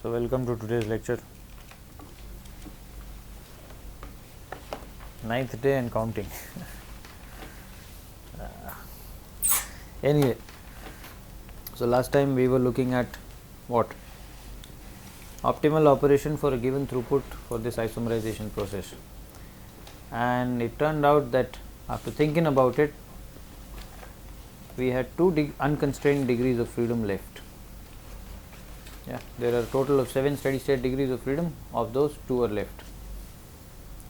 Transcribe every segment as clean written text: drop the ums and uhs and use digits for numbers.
So welcome to today's lecture, 9th day and counting. Anyway, so last time we were looking at what? Optimal operation for a given throughput for this isomerization process, and it turned out that after thinking about it, we had two unconstrained degrees of freedom left. Yeah, there are a total of 7 steady state degrees of freedom. Of those, 2 are left.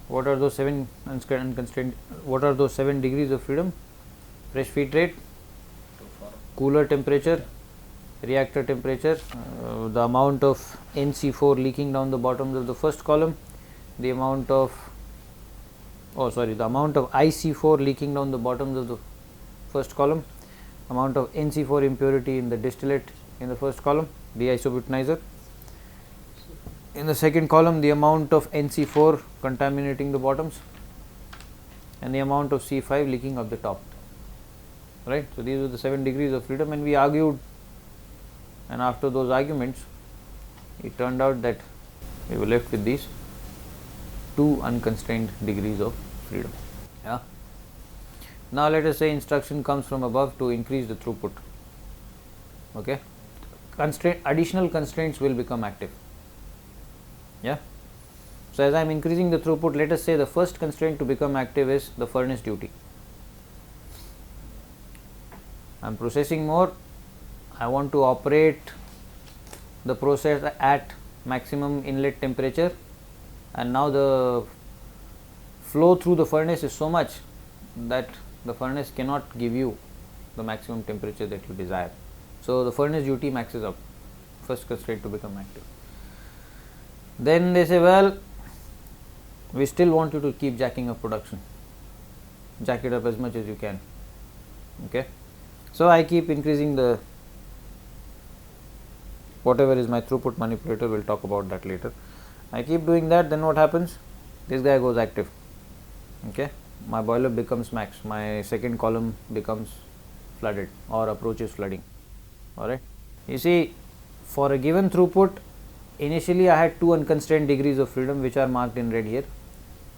What are those 7 unconstrained? What are those 7 degrees of freedom? Fresh feed rate, cooler temperature, reactor temperature, the amount of NC4 leaking down the bottoms of the first column, the amount of the amount of IC4 leaking down the bottoms of the first column, amount of NC4 impurity in the distillate in the first column, the isobutanizer. In the second column, the amount of NC4 contaminating the bottoms and the amount of C5 leaking up the top. Right. So, these are the 7 degrees of freedom, and we argued, and after those arguments, it turned out that we were left with these 2 unconstrained degrees of freedom. Yeah. Now, let us say instruction comes from above to increase the throughput. Okay. Additional constraints will become active. Yeah. So, as I am increasing the throughput, let us say the first constraint to become active is the furnace duty. I am processing more, I want to operate the process at maximum inlet temperature, and now the flow through the furnace is so much that the furnace cannot give you the maximum temperature that you desire. So, the furnace duty maxes out, first constraint to become active. Then they say, well, we still want you to keep jacking up production, jack it up as much as you can. Okay. So, I keep increasing the whatever is my throughput manipulator, we will talk about that later. I keep doing that, then what happens? This guy goes active. Okay. My boiler becomes max, my second column becomes flooded or approaches flooding. Alright. You see, for a given throughput, initially I had 2 unconstrained degrees of freedom, which are marked in red here.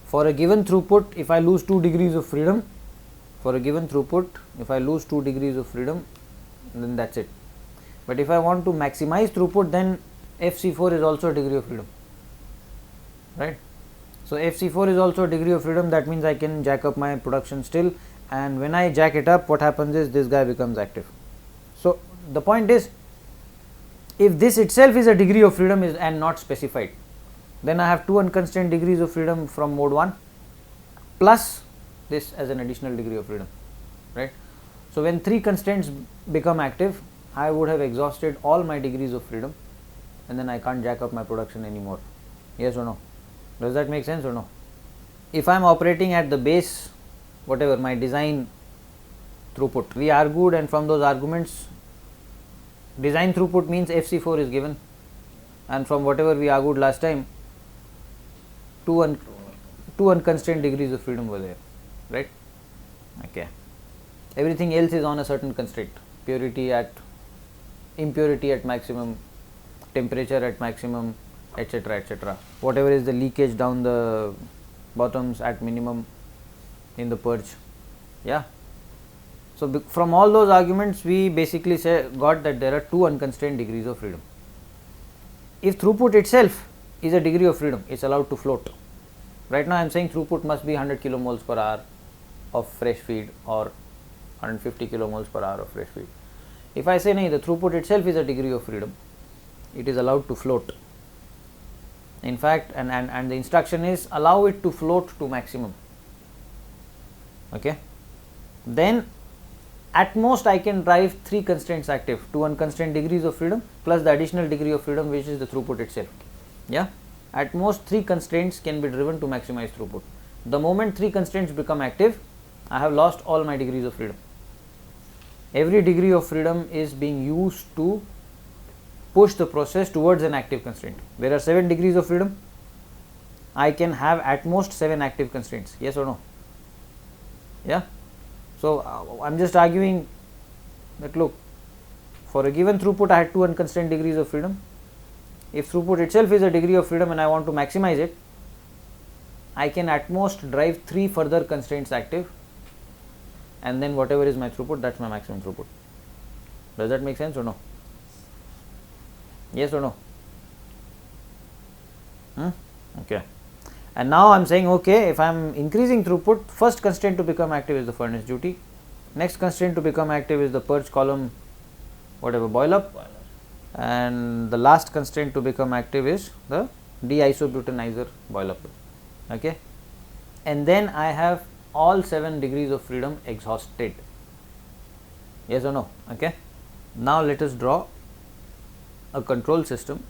For a given throughput, if I lose 2 degrees of freedom, then that's it. But if I want to maximize throughput, then FC4 is also a degree of freedom. Right. So, FC4 is also a degree of freedom, that means I can jack up my production still, and when I jack it up, what happens is this guy becomes active. So, the point is, if this itself is a degree of freedom and not specified, then I have 2 unconstrained degrees of freedom from mode 1 plus this as an additional degree of freedom. Right. So, when 3 constraints become active, I would have exhausted all my degrees of freedom, and then I can't jack up my production anymore. Yes or no? Does that make sense or no? If I am operating at the base, whatever my design throughput, we argued, and from those arguments, design throughput means FC4 is given, and from whatever we argued last time, 2 unconstrained degrees of freedom were there. Right. Okay. Everything else is on a certain constraint, impurity at maximum, temperature at maximum, etc., etc. Whatever is the leakage down the bottoms at minimum in the purge. Yeah. So, from all those arguments, we basically got that there are 2 unconstrained degrees of freedom. If throughput itself is a degree of freedom, it is allowed to float. Right now, I am saying throughput must be 100 kilomoles per hour of fresh feed or 150 kilomoles per hour of fresh feed. If I say no, the throughput itself is a degree of freedom, it is allowed to float. In fact, and the instruction is allow it to float to maximum. Okay. Then at most I can drive 3 constraints active, 2 unconstrained degrees of freedom plus the additional degree of freedom, which is the throughput itself. Yeah. At most 3 constraints can be driven to maximize throughput. The moment 3 constraints become active, I have lost all my degrees of freedom. Every degree of freedom is being used to push the process towards an active constraint. There are 7 degrees of freedom. I can have at most 7 active constraints. Yes or no? Yeah. So, I am just arguing that look, for a given throughput I had 2 unconstrained degrees of freedom. If throughput itself is a degree of freedom and I want to maximize it, I can at most drive 3 further constraints active, and then whatever is my throughput, that's my maximum throughput. Does that make sense or no? Yes or no? Okay. And now I am saying, okay, if I am increasing throughput, first constraint to become active is the furnace duty, next constraint to become active is the purge column, whatever, boil up, and the last constraint to become active is the de-isobutanizer boil up. Okay. And then I have all 7 degrees of freedom exhausted. Yes or no? Okay. Now let us draw a control system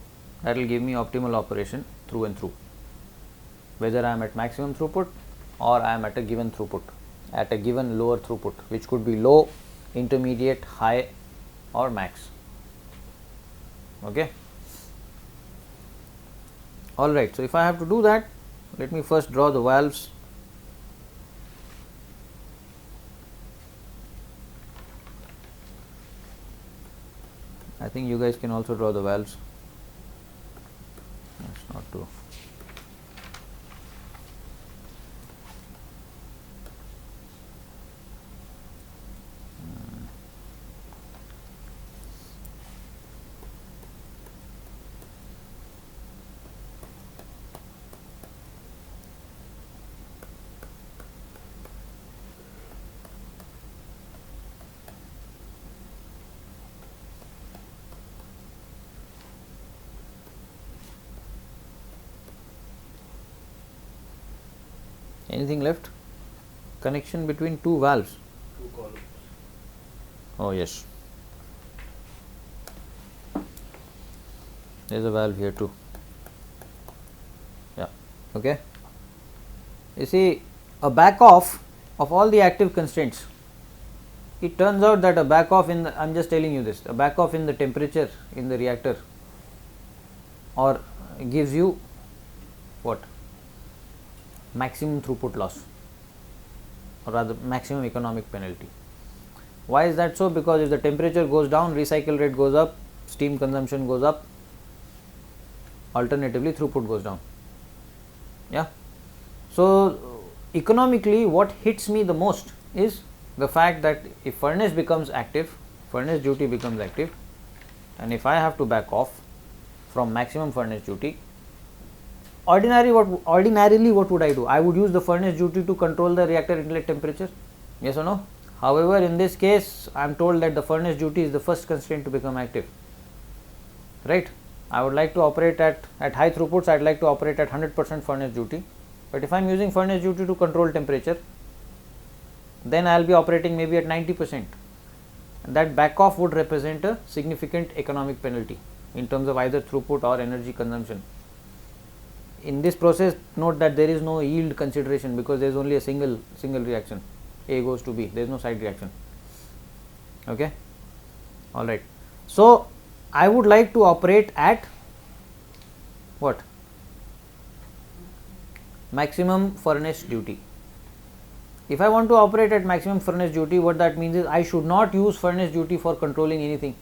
that will give me optimal operation through and through, whether I am at maximum throughput or I am at a given throughput, at a given lower throughput, which could be low, intermediate, high or max. Okay. Alright, so if I have to do that, let me first draw the valves. I think you guys can also draw the valves. That's not true. Anything left? Connection between 2 valves. 2 columns. Oh yes. There is a valve here too. Yeah. Okay. You see, a back off of all the active constraints. It turns out that a back off in the, I am just telling you this, a back off in the temperature in the reactor or gives you what? Maximum throughput loss, or rather maximum economic penalty. Why is that so? Because if the temperature goes down, recycle rate goes up, steam consumption goes up, alternatively throughput goes down. Yeah. So economically what hits me the most is the fact that if furnace becomes active, furnace duty becomes active, and if I have to back off from maximum furnace duty, ordinarily what would I do? I would use the furnace duty to control the reactor inlet temperature. Yes or no? However, in this case I am told that the furnace duty is the first constraint to become active, right? I would like to operate at high throughputs, I would like to operate at 100% furnace duty, but if I am using furnace duty to control temperature, then I will be operating maybe at 90%. That back off would represent a significant economic penalty in terms of either throughput or energy consumption. In this process, note that there is no yield consideration because there is only a single reaction, A goes to B, there is no side reaction. Okay. Alright. So I would like to operate at what? Maximum furnace duty. If I want to operate at maximum furnace duty, what that means is I should not use furnace duty for controlling anything,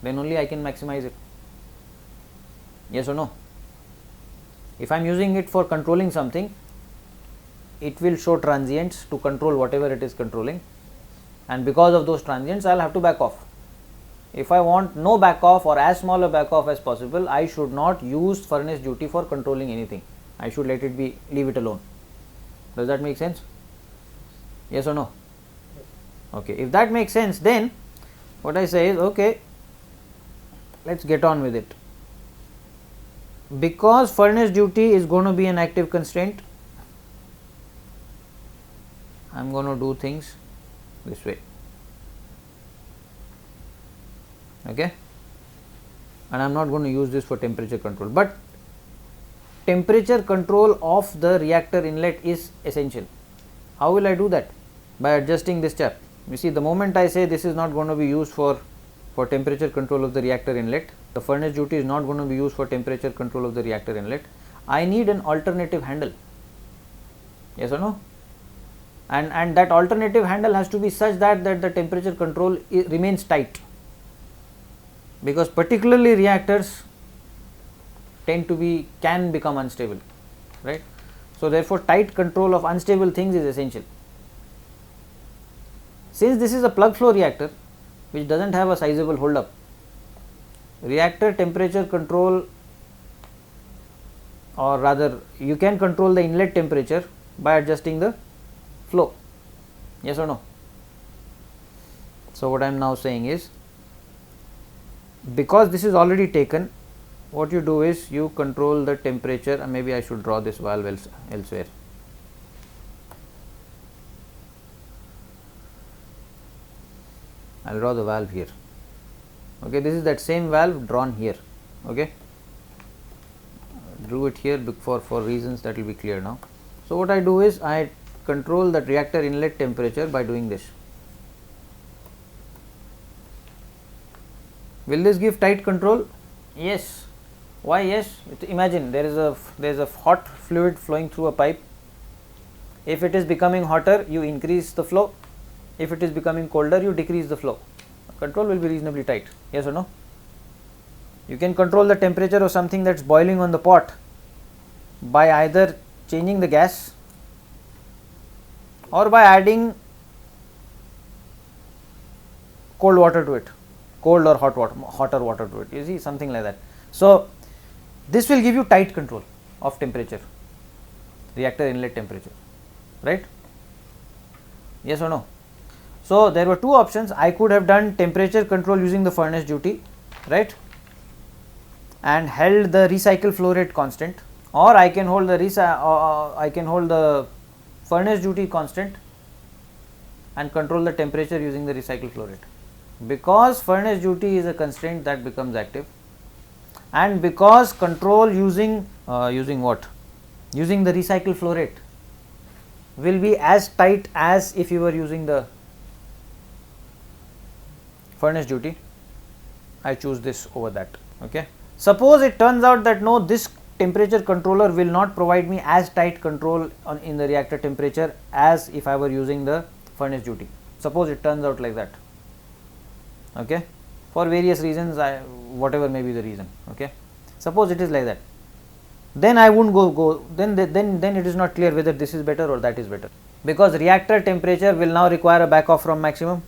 then only I can maximize it. Yes or no? If I am using it for controlling something, it will show transients to control whatever it is controlling, and because of those transients I will have to back off. If I want no back off or as small a back off as possible, I should not use furnace duty for controlling anything. I should let it be, leave it alone. Does that make sense? Yes or no? Yes. Okay. If that makes sense, then what I say is, okay, let us get on with it. Because furnace duty is going to be an active constraint, I am going to do things this way. Okay. And I am not going to use this for temperature control, but temperature control of the reactor inlet is essential. How will I do that? By adjusting this chap. You see, the moment I say this is not going to be used for temperature control of the reactor inlet, the furnace duty is not going to be used for temperature control of the reactor inlet, I need an alternative handle. Yes or no? And that alternative handle has to be such that the temperature control remains tight, because particularly reactors can become unstable, right? So therefore tight control of unstable things is essential. Since this is a plug flow reactor which does not have a sizable hold up, reactor temperature control, or rather you can control the inlet temperature by adjusting the flow, yes or no? So what I am now saying is, because this is already taken, what you do is you control the temperature, and maybe I should draw this valve elsewhere. I will draw the valve here. Okay, this is that same valve drawn here. Okay, drew it here for reasons that will be clear now. So what I do is I control that reactor inlet temperature by doing this. Will this give tight control? Yes. Why yes? Imagine there is a hot fluid flowing through a pipe. If it is becoming hotter, you increase the flow. If it is becoming colder, you decrease the flow. Control will be reasonably tight, yes or no? You can control the temperature of something that is boiling on the pot by either changing the gas or by adding cold water to it, cold or hotter water to it, you see, something like that. So this will give you tight control of temperature, reactor inlet temperature, right? Yes or no? So there were two options. I could have done temperature control using the furnace duty, right, and held the recycle flow rate constant, or I can hold the furnace duty constant and control the temperature using the recycle flow rate. Because furnace duty is a constraint, that becomes active, and because control using what? Using the recycle flow rate will be as tight as if you were using the furnace duty, I choose this over that. Okay. Suppose it turns out that no, this temperature controller will not provide me as tight control in the reactor temperature as if I were using the furnace duty. Suppose it turns out like that. Okay, for various reasons, whatever may be the reason. Okay, suppose it is like that, then I won't go. Then it is not clear whether this is better or that is better, because reactor temperature will now require a back off from maximum,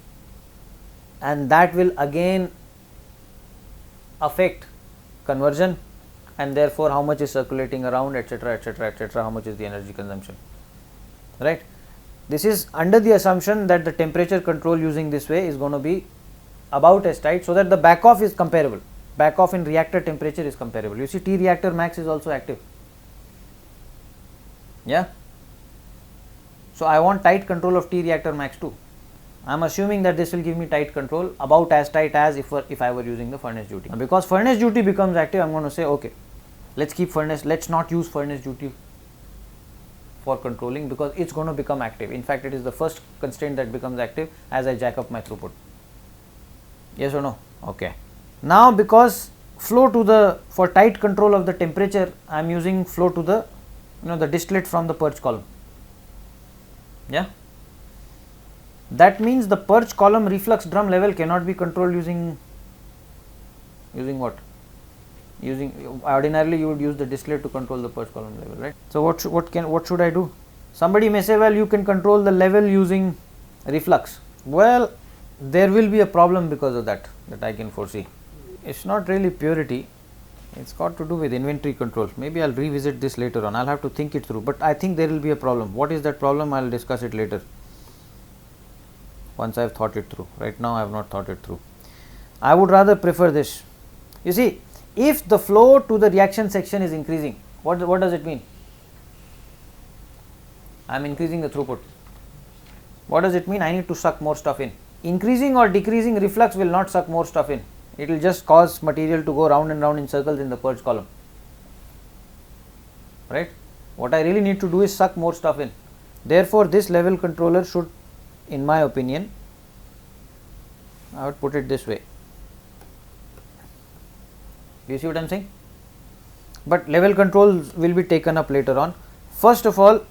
and that will again affect conversion, and therefore how much is circulating around, etc., etc., etc., how much is the energy consumption, right? This is under the assumption that the temperature control using this way is going to be about as tight, so that the back off is comparable. Back off in reactor temperature is comparable. You see, T reactor max is also active. Yeah. So I want tight control of T reactor max too. I am assuming that this will give me tight control, about as tight as if I were using the furnace duty. And because furnace duty becomes active, I am going to say, okay, let's not use furnace duty for controlling, because it is going to become active. In fact, it is the first constraint that becomes active as I jack up my throughput. Yes or no? Okay. Now because for tight control of the temperature, I am using flow to the, the distillate from the purge column. Yeah. That means the purge column reflux drum level cannot be controlled using what? Ordinarily you would use the distillate to control the purge column level, right? So what should I do? Somebody may say, well, you can control the level using reflux. Well, there will be a problem because of that I can foresee. It's not really purity, it's got to do with inventory control. Maybe I'll revisit this later on, I'll have to think it through, but I think there will be a problem. What is that problem? I'll discuss it later, once I've thought it through. Right now I have not thought it through. I would rather prefer this. You see, if the flow to the reaction section is increasing, what does it mean? I am increasing the throughput. What does it mean? I need to suck more stuff in. Increasing or decreasing reflux will not suck more stuff in. It will just cause material to go round and round in circles in the purge column, right? What I really need to do is suck more stuff in. Therefore, this level controller should, in my opinion, I would put it this way. Do you see what I am saying? But level controls will be taken up later on. First of all,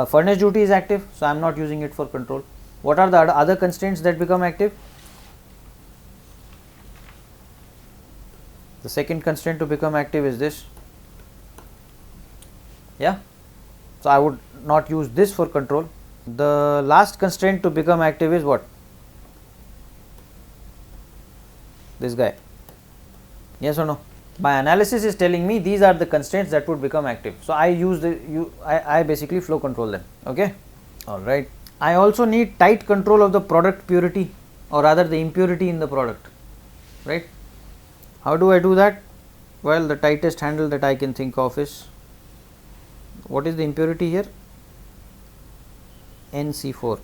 furnace duty is active, so I am not using it for control. What are the other constraints that become active? The second constraint to become active is this. Yeah. So, I would not use this for control. The last constraint to become active is what? This guy. Yes or no? My analysis is telling me these are the constraints that would become active. So, I use I basically flow control them. Okay. All right. I also need tight control of the product purity, or rather the impurity in the product, right? How do I do that? Well, the tightest handle that I can think of is, what is the impurity here? NC4.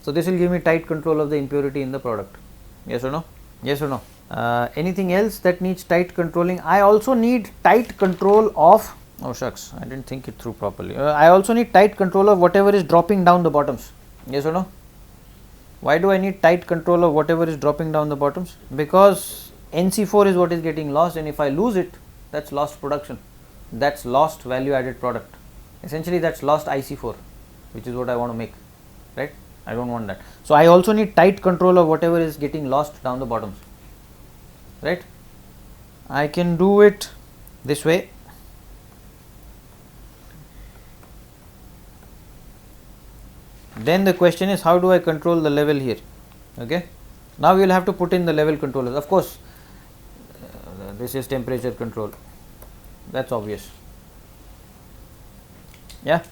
So, this will give me tight control of the impurity in the product. Yes or no? Yes or no? Anything else that needs tight controlling? I also need tight control of, oh shucks, I didn't think it through properly. I also need tight control of whatever is dropping down the bottoms. Yes or no? Why do I need tight control of whatever is dropping down the bottoms? Because NC4 is what is getting lost, and if I lose it, that's lost production. That's lost value added product. Essentially, that's lost IC4, which is what I want to make, right? I don't want that. So, I also need tight control of whatever is getting lost down the bottoms, right? I can do it this way. Then the question is, how do I control the level here? Okay. Now, we will have to put in the level controllers. Of course, this is temperature control. That's obvious. Yeah.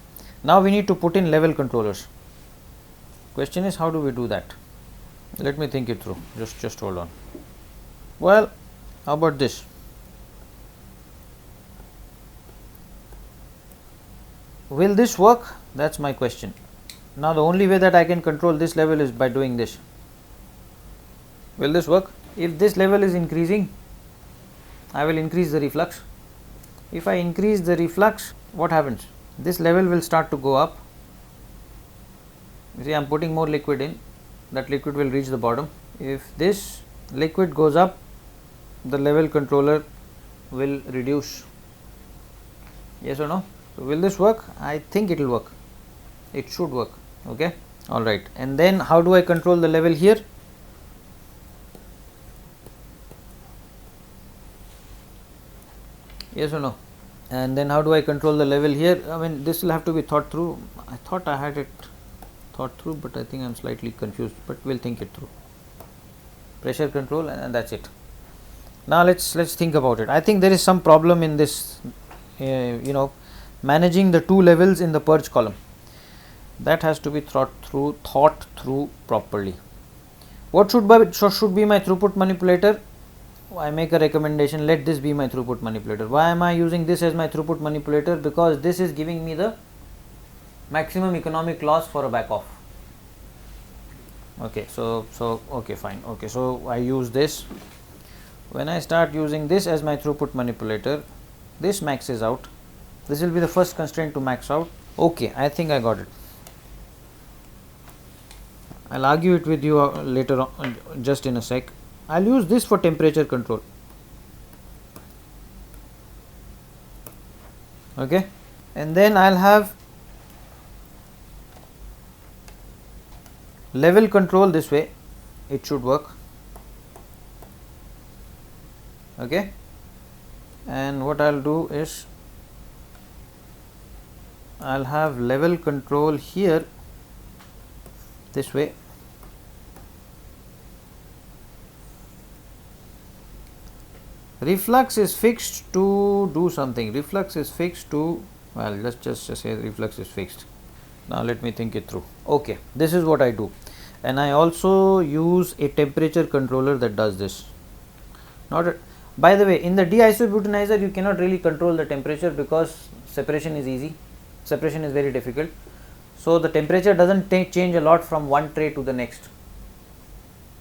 Now, we need to put in level controllers. Question is, how do we do that? Let me think it through. Just hold on. Well, how about this? Will this work? That's my question. Now, the only way that I can control this level is by doing this. Will this work? If this level is increasing, I will increase the reflux. If I increase the reflux, what happens? This level will start to go up. You see, I am putting more liquid in, that liquid will reach the bottom. If this liquid goes up, the level controller will reduce. Yes or no? So, will this work? I think it will work. It should work. Okay. All right. And then how do I control the level here? Yes or no? And then how do I control the level here? I mean, this will have to be thought through. I thought I had it thought through, but I think I am slightly confused, but we will think it through. Pressure control, and that's it. Now, let's think about it. I think there is some problem in this, managing the two levels in the purge column. That has to be thought through properly. What should be my throughput manipulator? I make a recommendation, let this be my throughput manipulator. Why am I using this as my throughput manipulator? Because this is giving me the maximum economic loss for a back off. Okay, so okay, fine. Okay, so I use this. When I start using this as my throughput manipulator, this maxes out. This will be the first constraint to max out. Okay, I think I got it. I'll argue it with you later on, just in a sec. I'll use this for temperature control. Okay, and then I'll have level control this way. It should work. Okay, and what I'll do is I'll have level control here this way. Reflux is fixed to do something. Reflux is fixed to, well, let's just say reflux is fixed. Now let me think it through. Okay, this is what I do, and I also use a temperature controller that does this. By the way, in the deisobutanizer you cannot really control the temperature because separation is easy. Separation is very difficult. So the temperature doesn't change a lot from one tray to the next.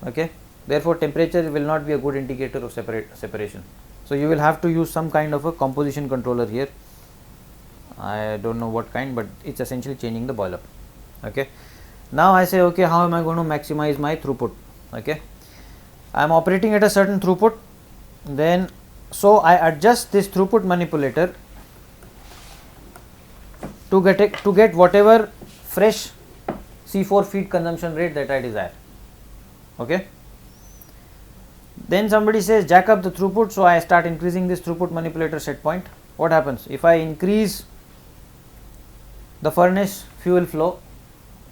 Okay. Therefore, temperature will not be a good indicator of separation. So you will have to use some kind of a composition controller here. I don't know what kind, but it's essentially changing the boil up. Okay. Now I say, okay, how am I going to maximize my throughput? Okay. I am operating at a certain throughput. Then, so I adjust this throughput manipulator to get whatever fresh C4 feed consumption rate that I desire. Okay. Then somebody says jack up the throughput, so I start increasing this throughput manipulator set point. What happens if I increase the furnace fuel flow?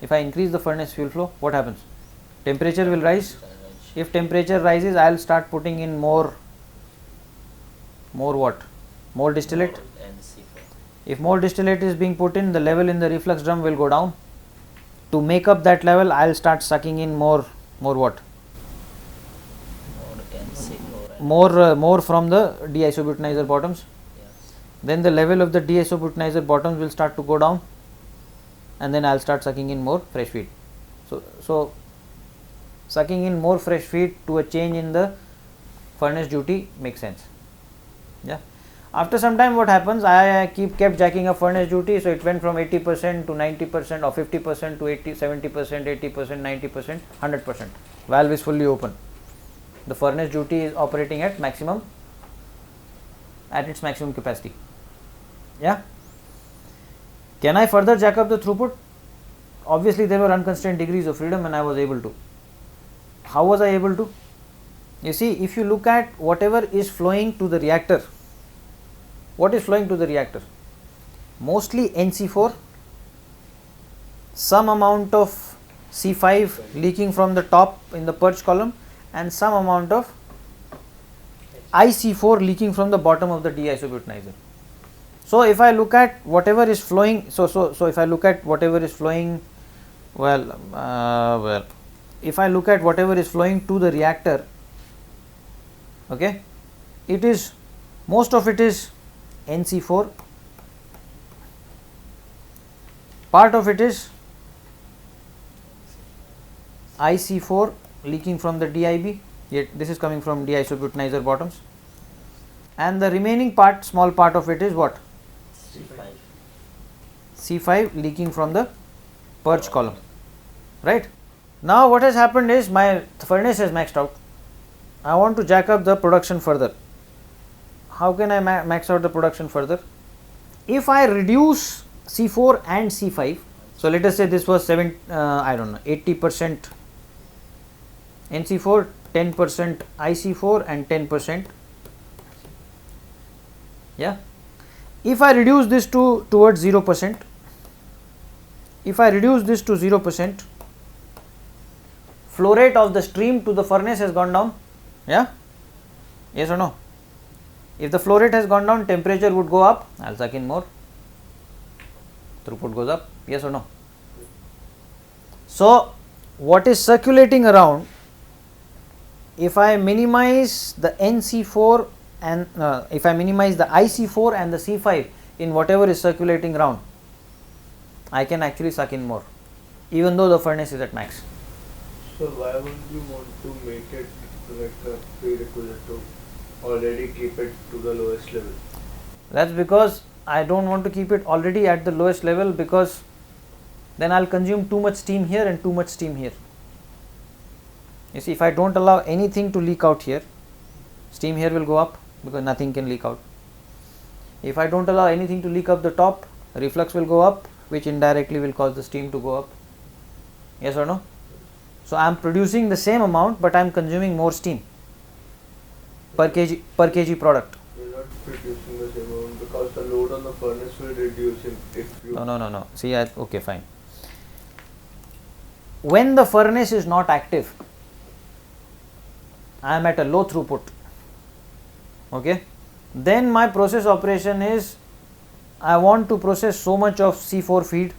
If I increase the furnace fuel flow, what happens? Temperature will rise. If temperature rises, I will start putting in more what? More distillate. If more distillate is being put in, the level in the reflux drum will go down. To make up that level, I will start sucking in more what? More from the deisobutanizer bottoms. Yes. Then the level of the deisobutanizer bottoms will start to go down, and then I will start sucking in more fresh feed. So sucking in more fresh feed to a change in the furnace duty makes sense. Yeah. After some time, what happens? I kept jacking up furnace duty, so it went from 80% to 90% or 50% to 80, 70%, 80%, 90%, 100%. Valve is fully open. The furnace duty is operating at maximum, at its maximum capacity. Yeah. Can I further jack up the throughput? Obviously, there were unconstrained degrees of freedom and I was able to. How was I able to? You see, if you look at whatever is flowing to the reactor, what is flowing to the reactor? Mostly NC4, some amount of C5 leaking from the top in the purge column, and some amount of IC4 leaking from the bottom of the deisobutanizer. So if I look at whatever is flowing, so if I look at whatever is flowing, if I look at whatever is flowing to the reactor, okay, it is, most of it is NC4, part of it is IC4 leaking from the DIB, yet this is coming from deisobutanizer bottoms, and the remaining part, small part of it is what? C5 leaking from the purge column, right? Now what has happened is my furnace has maxed out. I want to jack up the production further. How can I max out the production further? If I reduce C4 and C5, so let us say this was 80% NC4, 10% IC4 and 10%. Yeah. If I reduce this towards 0%, if I reduce this to 0%, flow rate of the stream to the furnace has gone down. Yeah. Yes or no? If the flow rate has gone down, temperature would go up. I'll suck in more. Throughput goes up. Yes or no? So what is circulating around, if I minimize the NC4 and if I minimize the IC4 and the C5 in whatever is circulating around, I can actually suck in more, even though the furnace is at max. So why would you want to make it like a prerequisite to already keep it to the lowest level? That's because I don't want to keep it already at the lowest level, because then I'll consume too much steam here and too much steam here. You see, if I don't allow anything to leak out here, steam here will go up because nothing can leak out. If I don't allow anything to leak up the top, reflux will go up, which indirectly will cause the steam to go up. Yes or no? So I am producing the same amount, but I am consuming more steam per kg product. You're not producing the same amount because the load on the furnace will reduce if you... No. See, okay, fine. When the furnace is not active, I am at a low throughput. Okay. Then my process operation is, I want to process so much of C4 feed.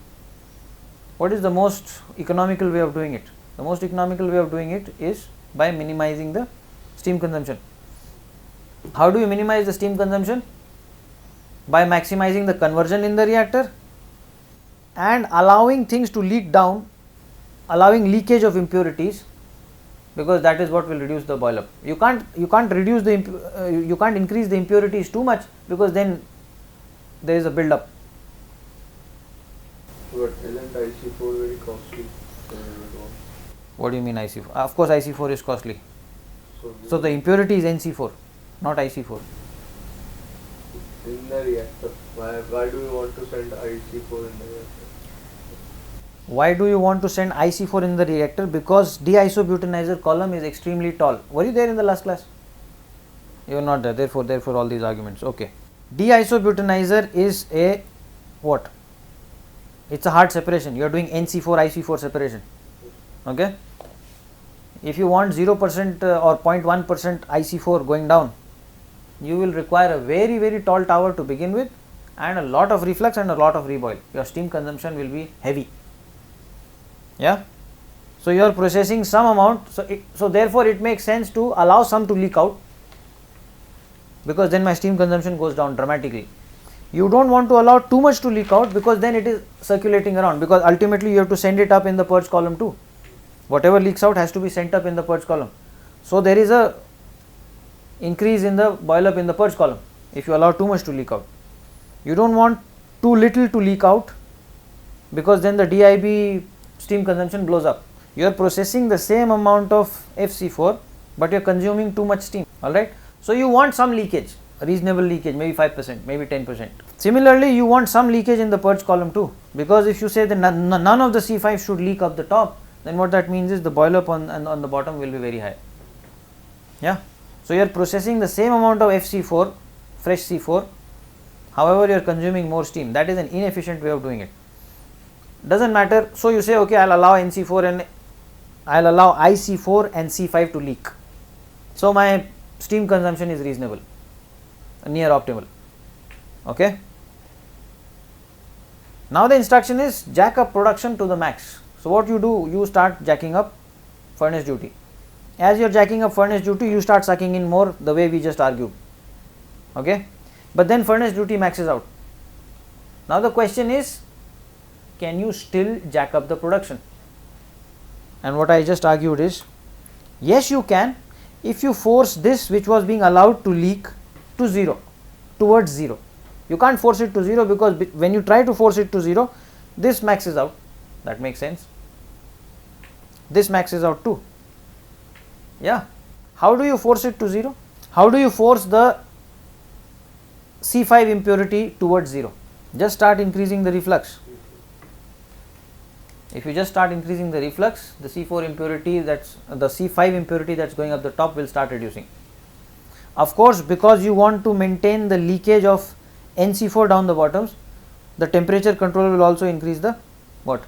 What is the most economical way of doing it? The most economical way of doing it is by minimizing the steam consumption. How do you minimize the steam consumption? By maximizing the conversion in the reactor and allowing things to leak down, allowing leakage of impurities, because that is what will reduce the boil up. You can't reduce the you can't increase the impurities too much, because then there is a build up. But isn't IC4 very costly? What do you mean IC4? Of course IC4 is costly. So the impurity is NC4, not IC4. In the reactor, why do you want to send IC4 in the reactor? Why do you want to send IC4 in the reactor? Because deisobutanizer column is extremely tall. Were you there in the last class? You are not there, therefore all these arguments. Okay. Deisobutanizer is a what? It's a hard separation. You are doing NC4 IC4 separation. Okay. If you want 0% or 0.1% IC4 going down, you will require a very tall tower to begin with, and a lot of reflux and a lot of reboil. Your steam consumption will be heavy. Yeah. So you are processing some amount. So therefore it makes sense to allow some to leak out, because then my steam consumption goes down dramatically. You don't want to allow too much to leak out, because then it is circulating around, because ultimately you have to send it up in the purge column too. Whatever leaks out has to be sent up in the purge column. So there is a increase in the boil up in the purge column if you allow too much to leak out. You don't want too little to leak out, because then the DIB steam consumption blows up. You are processing the same amount of FC4, but you are consuming too much steam. Alright. So you want some leakage, a reasonable leakage, maybe 5%, maybe 10%. Similarly, you want some leakage in the purge column too, because if you say that none of the C5 should leak up the top, then what that means is the boil up on the bottom will be very high. Yeah. So you are processing the same amount of FC4, fresh C4, however you are consuming more steam. That is an inefficient way of doing it. Doesn't matter. So you say, okay, I'll allow NC4 and I'll allow IC4 and C5 to leak. So my steam consumption is reasonable, near optimal. Okay. Now the instruction is jack up production to the max. So what you do, you start jacking up furnace duty. As you are jacking up furnace duty, you start sucking in more, the way we just argued. Okay. But then furnace duty maxes out. Now the question is, can you still jack up the production? And what I just argued is, yes you can, if you force this which was being allowed to leak to 0, towards 0. You can't force it to 0, because when you try to force it to 0, this maxes out. That makes sense. This maxes out too. Yeah. How do you force it to 0? How do you force the C5 impurity towards 0? Just start increasing the reflux. If you just start increasing the reflux, the C4 impurity, that's the C5 impurity that's going up the top, will start reducing. Of course, because you want to maintain the leakage of NC4 down the bottoms, the temperature control will also increase the what?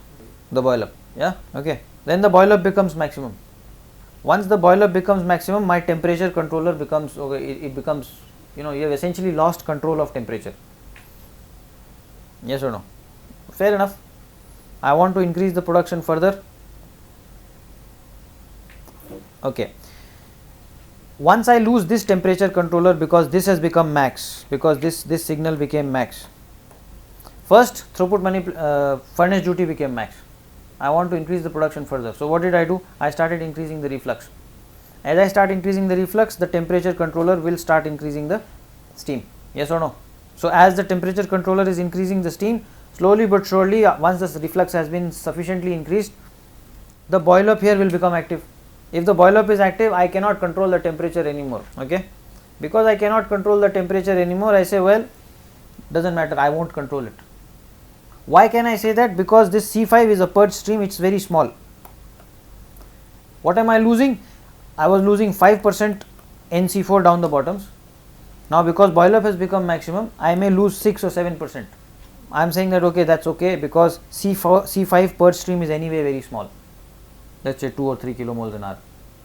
The boil up. Yeah. Okay. Then the boil up becomes maximum. Once the boil up becomes maximum, my temperature controller becomes, okay, it becomes, you have essentially lost control of temperature. Yes or no? Fair enough. I want to increase the production further. Okay. Once I lose this temperature controller, because this has become max, because this signal became max. First, throughput furnace duty became max. I want to increase the production further. So what did I do? I started increasing the reflux. As I start increasing the reflux, the temperature controller will start increasing the steam. Yes or no? So as the temperature controller is increasing the steam, slowly but surely, once the reflux has been sufficiently increased, the boil up here will become active. If the boil up is active, I cannot control the temperature anymore. Okay. Because I cannot control the temperature anymore, I say, well, doesn't matter, I won't control it. Why can I say that? Because this C5 is a purge stream, it's very small. What am I losing? I was losing 5% NC4 down the bottoms. Now because boil up has become maximum, I may lose 6 or 7%. I am saying that, okay, that's okay, because C5 purge stream is anyway very small. Let's say 2 or 3 kilomoles an hour.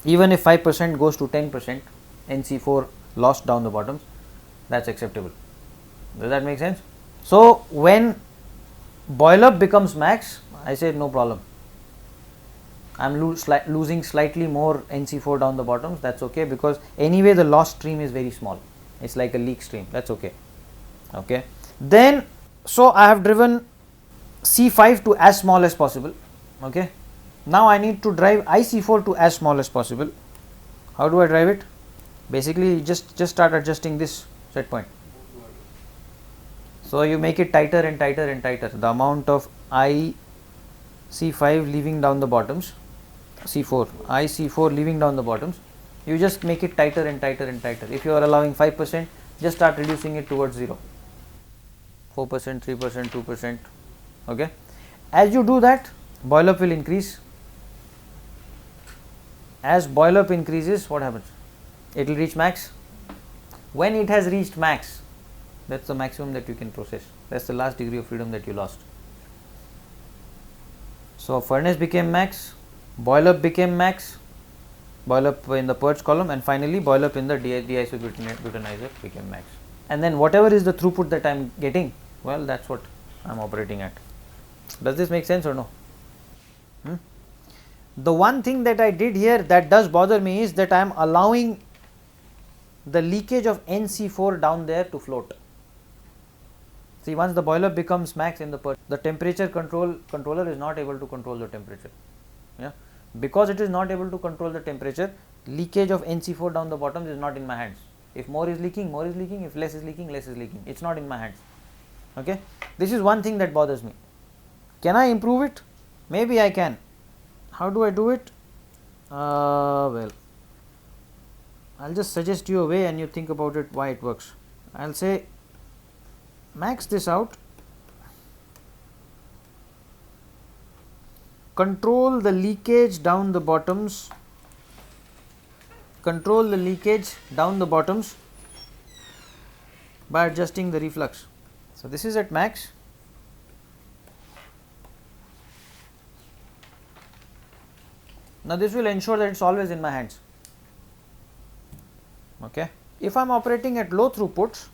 Even if 5% goes to 10% NC4 lost down the bottoms, that's acceptable. Does that make sense? So when boil up becomes max, I said no problem. I am losing slightly more NC4 down the bottoms, that's okay, because anyway the lost stream is very small. It's like a leak stream, that's okay. Okay. Then, so I have driven C5 to as small as possible. Okay. Now I need to drive IC4 to as small as possible. How do I drive it? Basically just start adjusting this set point. So you make it tighter and tighter and tighter. The amount of IC5 leaving down the bottoms, IC4 leaving down the bottoms, you just make it tighter and tighter and tighter. If you are allowing 5%, just start reducing it towards 0. 4%, 3%, 2%. Okay. As you do that, boil up will increase. As boil up increases, what happens? It will reach max. When it has reached max, that's the maximum that you can process. That's the last degree of freedom that you lost. So furnace became max, boil up became max, boil up in the purge column, and finally boil up in the deisobutanizer became max. And then whatever is the throughput that I am getting, well, that's what I am operating at. Does this make sense or no? The one thing that I did here that does bother me is that I am allowing the leakage of NC4 down there to float. See, once the boiler becomes max in the purge, the temperature controller is not able to control the temperature. Yeah, because it is not able to control the temperature, leakage of NC4 down the bottom is not in my hands. If more is leaking, more is leaking. If less is leaking, less is leaking. It's not in my hands. Okay, this is one thing that bothers me. Can I improve it? Maybe I can. How do I do it? Well, I'll just suggest you a way and you think about it why it works. I'll say max this out, control the leakage down the bottoms, by adjusting the reflux. So this is at max. Now this will ensure that it's always in my hands. Okay. If I am operating at low throughputs,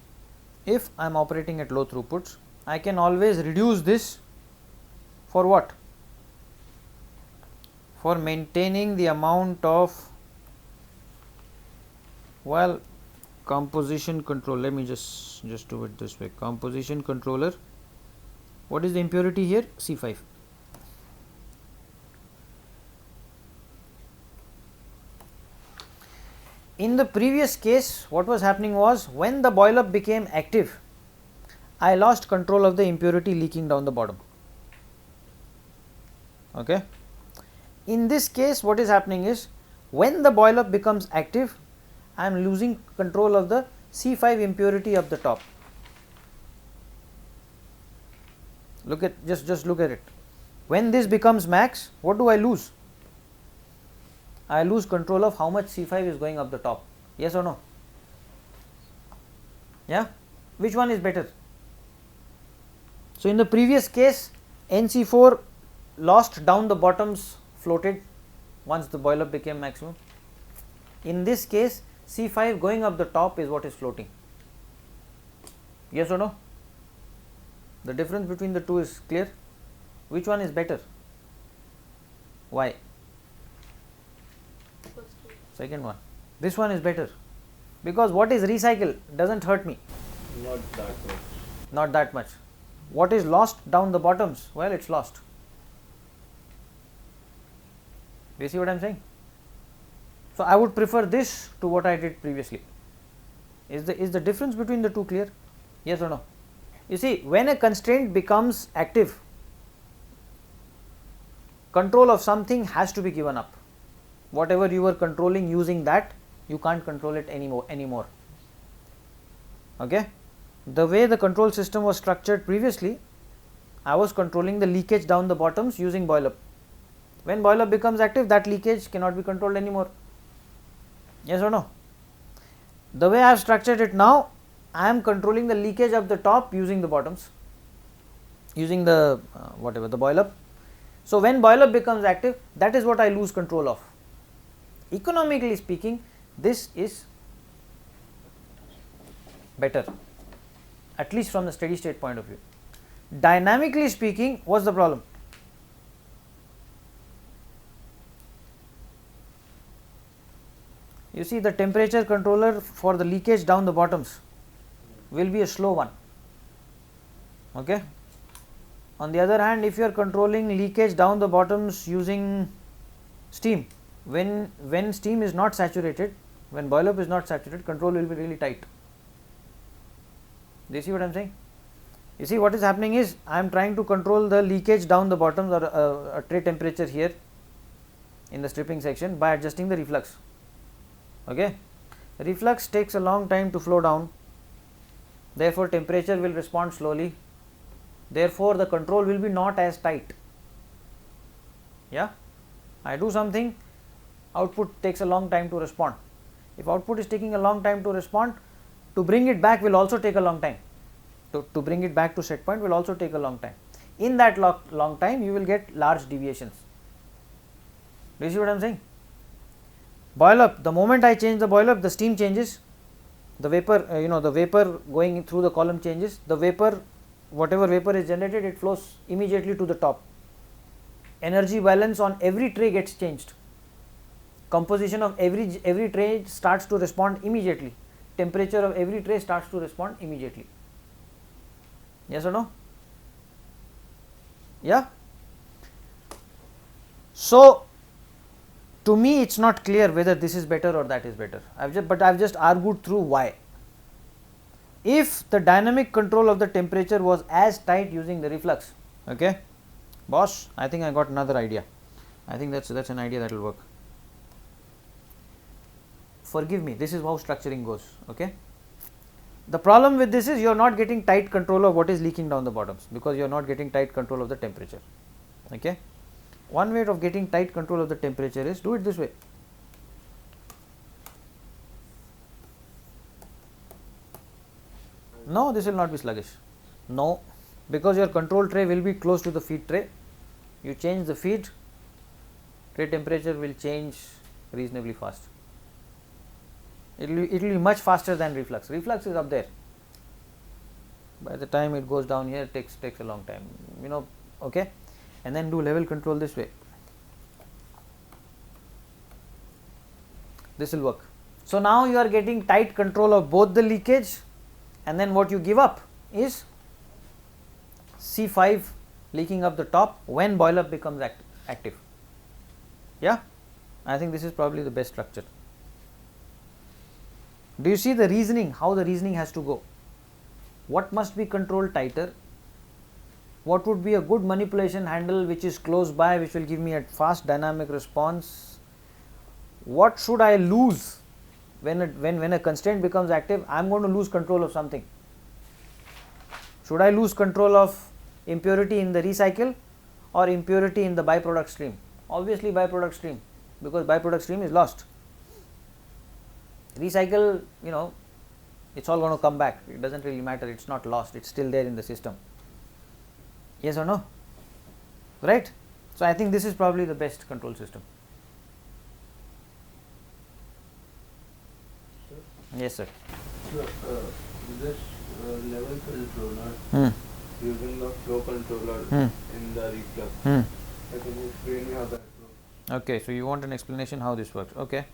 I can always reduce this for what? For maintaining the amount of, well, composition control. Let me just do it this way. Composition controller. What is the impurity here? C5. In the previous case, what was happening was, when the boil up became active, I lost control of the impurity leaking down the bottom. Okay. In this case, what is happening is, when the boil up becomes active, I am losing control of the C5 impurity up the top. Look at, just look at it. When this becomes max, what do I lose? I lose control of how much C5 is going up the top. Yes or no? Yeah? Which one is better? So in the previous case, NC4 lost down the bottoms, floated once the boil up became maximum. In this case, C5 going up the top is what is floating. Yes or no? The difference between the two is clear. Which one is better? Why? Second one. This one is better, because what is recycled doesn't hurt me. Not that much. Not that much. What is lost down the bottoms? Well, it's lost. Do you see what I am saying? So I would prefer this to what I did previously. Is the difference between the two clear? Yes or no? You see, when a constraint becomes active, control of something has to be given up. Whatever you were controlling using that, you can't control it anymore. Okay. The way the control system was structured previously, I was controlling the leakage down the bottoms using boil up. When boil up becomes active, that leakage cannot be controlled anymore. Yes or no? The way I have structured it now, I am controlling the leakage up the top using the bottoms, using the whatever, the boil up. So when boil up becomes active, that is what I lose control of. Economically speaking, this is better, at least from the steady state point of view. Dynamically speaking, what's the problem? You see, the temperature controller for the leakage down the bottoms will be a slow one. Okay. On the other hand, if you are controlling leakage down the bottoms using steam, when steam is not saturated, when boil up is not saturated, control will be really tight. Do you see what I am saying? You see, what is happening is, I am trying to control the leakage down the bottoms, or a tray temperature here in the stripping section, by adjusting the reflux. Okay. Reflux takes a long time to flow down, therefore temperature will respond slowly, therefore the control will be not as tight. Yeah, I do something, output takes a long time to respond. If output is taking a long time to respond, to bring it back will also take a long time. To bring it back to set point will also take a long time. In that long time, you will get large deviations. Do you see what I am saying? Boil up, the moment I change the boil up, the steam changes, the vapor, the vapor going through the column changes, the vapor, whatever vapor is generated, it flows immediately to the top. Energy balance on every tray gets changed. Composition of every tray starts to respond immediately. Temperature of every tray starts to respond immediately. Yes or no? Yeah. So to me it's not clear whether this is better or that is better. But I've just argued through why. If the dynamic control of the temperature was as tight using the reflux, okay, boss, I think I got another idea. I think that's an idea that will work. Forgive me, this is how structuring goes, okay. The problem with this is you are not getting tight control of what is leaking down the bottoms, because you are not getting tight control of the temperature, okay. One way of getting tight control of the temperature is do it this way. No, this will not be sluggish. No, because your control tray will be close to the feed tray. You change the feed, tray temperature will change reasonably fast. It will be much faster than reflux. Reflux is up there. By the time it goes down here, it takes a long time. Okay. And then do level control this way. This will work. So now you are getting tight control of both the leakage, and then what you give up is C5 leaking up the top when boil up becomes active. Yeah, I think this is probably the best structure. Do you see the reasoning, how the reasoning has to go? What must be controlled tighter? What would be a good manipulation handle which is close by, which will give me a fast dynamic response? What should I lose when a constraint becomes active? I am going to lose control of something. Should I lose control of impurity in the recycle or impurity in the byproduct stream? Obviously byproduct stream, because byproduct stream is lost. Recycle, it's all going to come back. It doesn't really matter. It's not lost. It's still there in the system. Yes or no? Right? So I think this is probably the best control system. Sir? Yes, sir. So, this level controller using the flow controller in the reflux. I can explain you how that works. Okay, so you want an explanation how this works. Okay.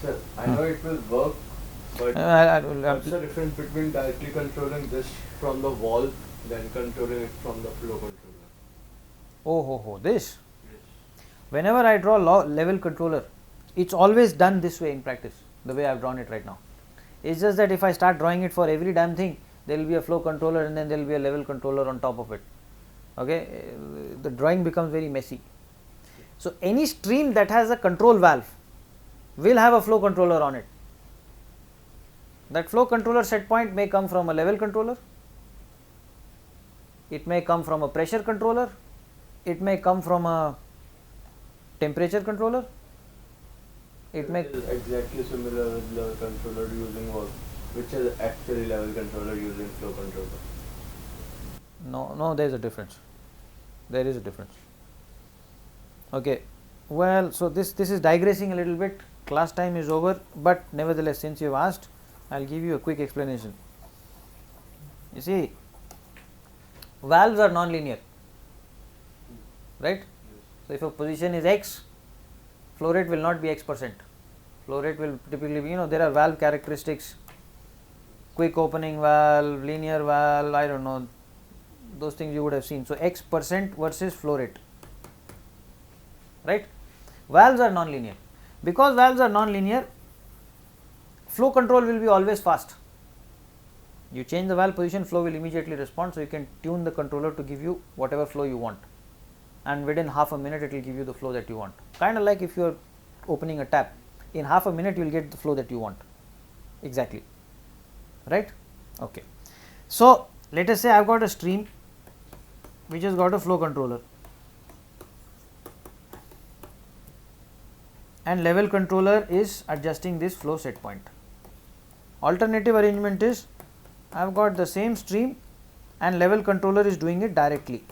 Sir, I know it will work, but what's the difference between directly controlling this from the valve than controlling it from the flow controller? This. Yes. Whenever I draw level controller, it's always done this way in practice, the way I have drawn it right now. It's just that if I start drawing it for every damn thing, there will be a flow controller and then there will be a level controller on top of it. Okay, the drawing becomes very messy. So any stream that has a control valve will have a flow controller on it. That flow controller set point may come from a level controller, it may come from a pressure controller, it may come from a temperature controller, it may exactly similar with level controller using valve, which is actually level controller using flow controller. No, there is a difference. There is a difference. Okay, well, so this is digressing a little bit. Class time is over, but nevertheless, since you have asked, I will give you a quick explanation. You see, valves are non-linear, right? Yes. So if a position is x, flow rate will not be x%. Flow rate will typically be, there are valve characteristics, quick opening valve, linear valve, I don't know, those things you would have seen. So x% versus flow rate, right? Valves are non-linear. Because valves are non-linear, flow control will be always fast. You change the valve position, flow will immediately respond, so you can tune the controller to give you whatever flow you want, and within half a minute it will give you the flow that you want. Kind of like if you are opening a tap, in half a minute you will get the flow that you want. Exactly. Right? Okay. So let us say I have got a stream which has got a flow controller. and level controller is adjusting this flow set point. Alternative arrangement is I have got the same stream and level controller is doing it directly.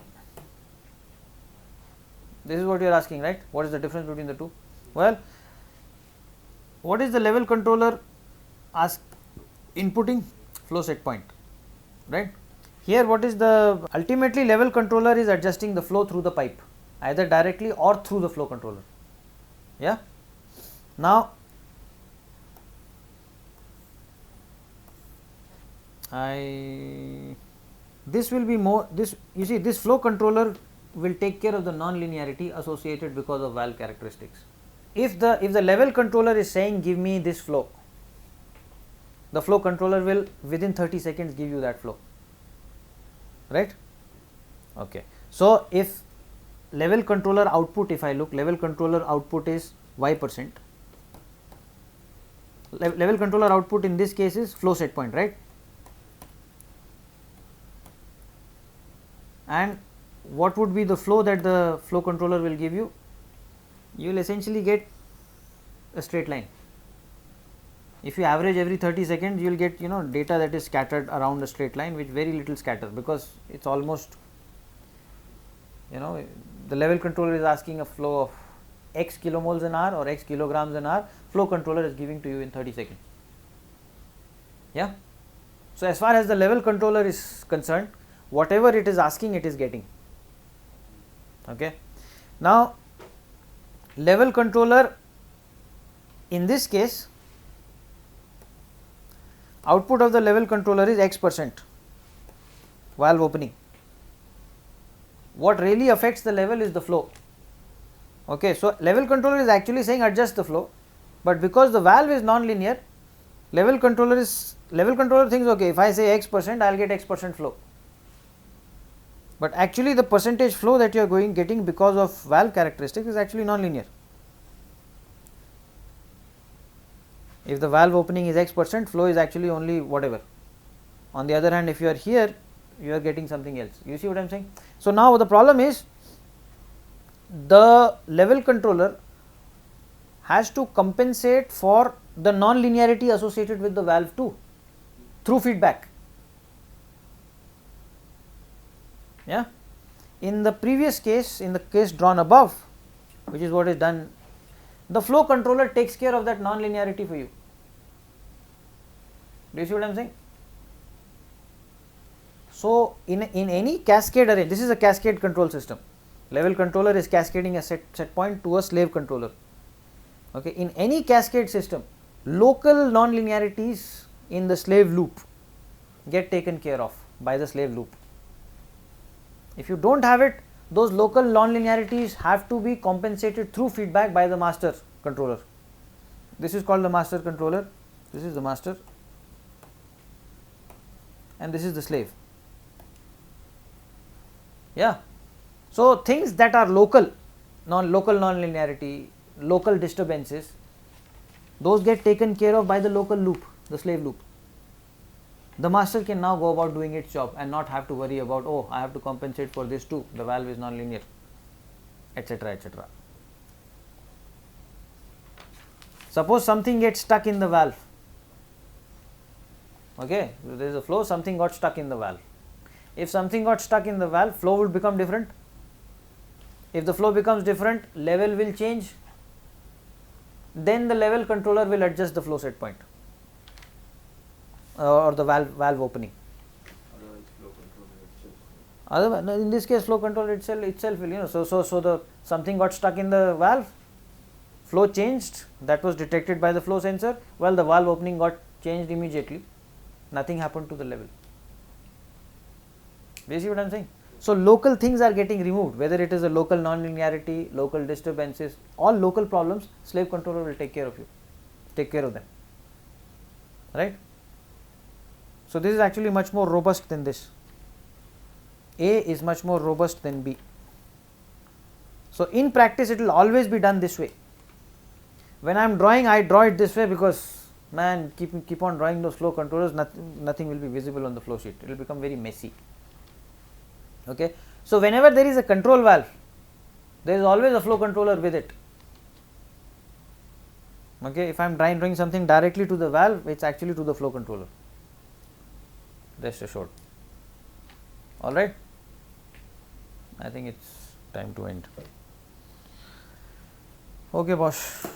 This is what you are asking, right? What is the difference between the two? Well, what is the level controller inputting? Flow set point, right? Here what is the ultimately level controller is adjusting the flow through the pipe either directly or through the flow controller. Yeah. Now this will be more you see this flow controller will take care of the non-linearity associated because of valve characteristics. If the level controller is saying give me this flow, the flow controller will within 30 seconds give you that flow, right? Okay. So if level controller output, if I look, level controller output is y%. Level controller output in this case is flow set point, right? And what would be the flow that the flow controller will give you? You will essentially get a straight line. If you average every 30 seconds, you will get data that is scattered around a straight line with very little scatter, because it's almost the level controller is asking a flow of x kilomoles an hour or x kilograms an hour, flow controller is giving to you in 30 seconds. Yeah. So as far as the level controller is concerned, whatever it is asking, it is getting. Okay. Now level controller in this case, output of the level controller is x% valve opening. What really affects the level is the flow. Okay, so level controller is actually saying adjust the flow, but because the valve is non-linear, level controller thinks okay, if I say x%, I will get x% flow. But actually the percentage flow that you are getting because of valve characteristics is actually non-linear. If the valve opening is x%, flow is actually only whatever. On the other hand, if you are here, you are getting something else. You see what I am saying? So now the problem is the level controller has to compensate for the non-linearity associated with the valve too through feedback. Yeah. In the previous case, in the case drawn above, which is what is done, the flow controller takes care of that non-linearity for you. Do you see what I am saying? So in any cascade array, this is a cascade control system. Level controller is cascading a set point to a slave controller. Okay. In any cascade system, local non-linearities in the slave loop get taken care of by the slave loop. If you don't have it, those local non-linearities have to be compensated through feedback by the master controller. This is called the master controller, this is the master, and this is the slave. Yeah. So things that are local non-linearity, local disturbances, those get taken care of by the local loop, the slave loop. The master can now go about doing its job and not have to worry about, oh, I have to compensate for this too, the valve is non-linear, etc., etc. Suppose something gets stuck in the valve. Okay, there is a flow, something got stuck in the valve. If something got stuck in the valve, flow would become different. If the flow becomes different, level will change. Then the level controller will adjust the flow set point or the valve opening. Otherwise, in this case, flow controller itself will so the something got stuck in the valve, flow changed, that was detected by the flow sensor. Well, the valve opening got changed immediately. Nothing happened to the level. Do you see what I am saying? So local things are getting removed, whether it is a local non-linearity, local disturbances, all local problems, slave controller will take care of them, right? So this is actually much more robust than this. A is much more robust than B. So in practice it will always be done this way. When I am drawing, I draw it this way because man, keep on drawing those flow controllers, nothing will be visible on the flow sheet, it will become very messy. Okay. So whenever there is a control valve, there is always a flow controller with it. Okay, if I am doing something directly to the valve, it is actually to the flow controller, rest assured. All right, I think it's time to end. Okay, boss.